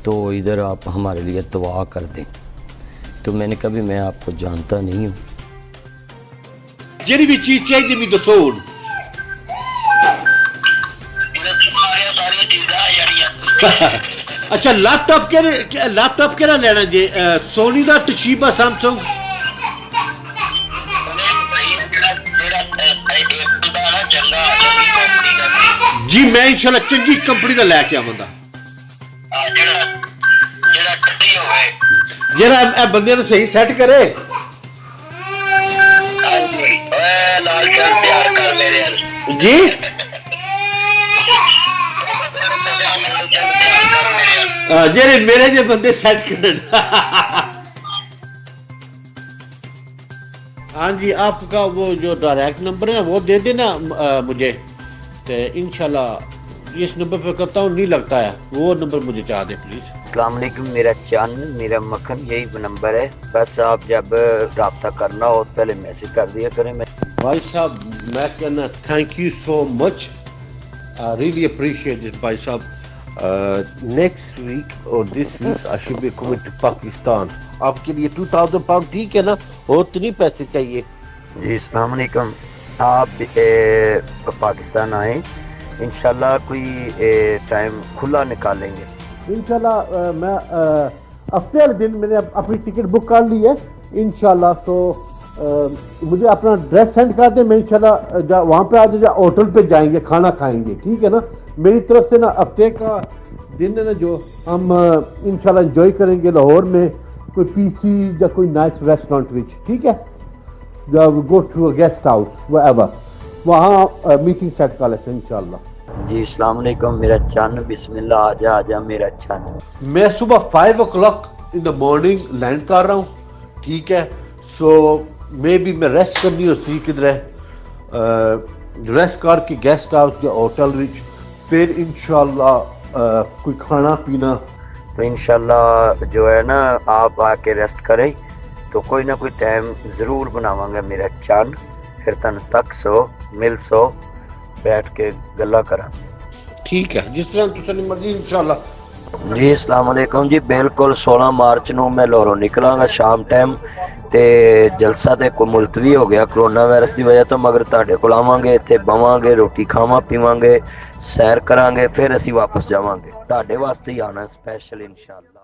तो इधर आप हमारे लिए दुआ कर दें। तो मैंने कहा भी मैं आपको जानता नहीं हूँ। ਜਿਹੜੀ ਵੀ ਚੀਜ਼ ਚਾਹੀਦੀ ਮੈਨੂੰ ਦੱਸੋ ਹੁਣ। अच्छा लैपटॉप केड़ा लेना जे सोनी दा टशीबा सैमसंग जी मैं इंशाल्लाह चंगी कंपनी दा लैके आवांगा जेड़ा ए बंदे नूं सही सेट करे। जी जेरे मेरे जे बंदे सेट करन। हाँ जी आपका वो जो डायरेक्ट नंबर है ना वो दे देना मुझे, तो इंशाल्लाह इस नंबर पे करता हूँ, नहीं लगता है वो नंबर मुझे चाह दे प्लीज। अस्सलाम वालेकुम, मेरा चन्न मेरा मक्खन यही नंबर है, बस आप जब रब्ता करना हो पहले मैसेज कर दिया करें। भाई साहब मैं कहना thank you so much, I really appreciate this भाई साहब। नेक्स्ट वीक और this week I should be coming to Pakistan. आपके लिए 2000 पाउंड ठीक है ना, और इतनी पैसे चाहिए। जी अस्सलाम वालेकुम, आप पाकिस्तान आए इंशाल्लाह कोई टाइम खुला निकालेंगे इंशाल्लाह। मैं हफ्ते वाले दिन मैंने अपनी टिकट बुक कर ली है इंशाल्लाह। तो मुझे अपना एड्रेस सेंड कर दें, मैं इंशाल्लाह वहाँ पे आ जाए, होटल पे जाएंगे, खाना खाएंगे, ठीक है ना। मेरी तरफ से ना हफ्ते का दिन है ना जो हम इंशाल्लाह एंजॉय करेंगे लाहौर में कोई पीसी या कोई नाइस रेस्टोरेंट विच, ठीक है, जब go to a guest house wherever, वहाँ मीटिंग सेट कर लेते हैं इंशाल्लाह। जी अस्सलाम वालेकुम, मेरा चन्न बिस्मिल्लाह, आजा मेरा चन्न। मैं सुबह 5 o'clock in the morning land कर रहा हूँ, ठीक है। सो मे बी मैं रेस्ट करनी हो सी किधर रेस्ट करके गेस्ट हाउस या होटल विच, फिर इंशाल्लाह कोई खाना पीना। तो इंशाल्लाह जो है ना आप आके रेस्ट करें तो कोई ना कोई टाइम ज़रूर बनावांगा मेरा चन्न, फिर तन तक सो मिल सो बैठ के गल्ला करा, ठीक है, जिस तरह तुसानी मर्जी इंशाल्लाह। जी अस्सलाम वालेकुम जी, बिल्कुल 16 मार्च ਨੂੰ मैं लाहौरों निकलांगा शाम टाइम, ਤੇ ਜਲਸਾ ਤੇ ਕੋ ਮੁਲਤਵੀ ਹੋ ਗਿਆ ਕਰੋਨਾ ਵਾਇਰਸ ਦੀ ਵਜ੍ਹਾ ਤੋਂ, ਮਗਰ ਤੁਹਾਡੇ ਕੋਲ ਆਵਾਂਗੇ, ਇੱਥੇ ਬਵਾਂਗੇ, ਰੋਟੀ ਖਾਵਾਂ ਪੀਵਾਂਗੇ, ਸੈਰ ਕਰਾਂਗੇ, ਫਿਰ ਅਸੀਂ ਵਾਪਸ ਜਾਵਾਂਗੇ, ਤੁਹਾਡੇ ਵਾਸਤੇ ਹੀ ਆਣਾ ਸਪੈਸ਼ਲ इंशाल्लाह।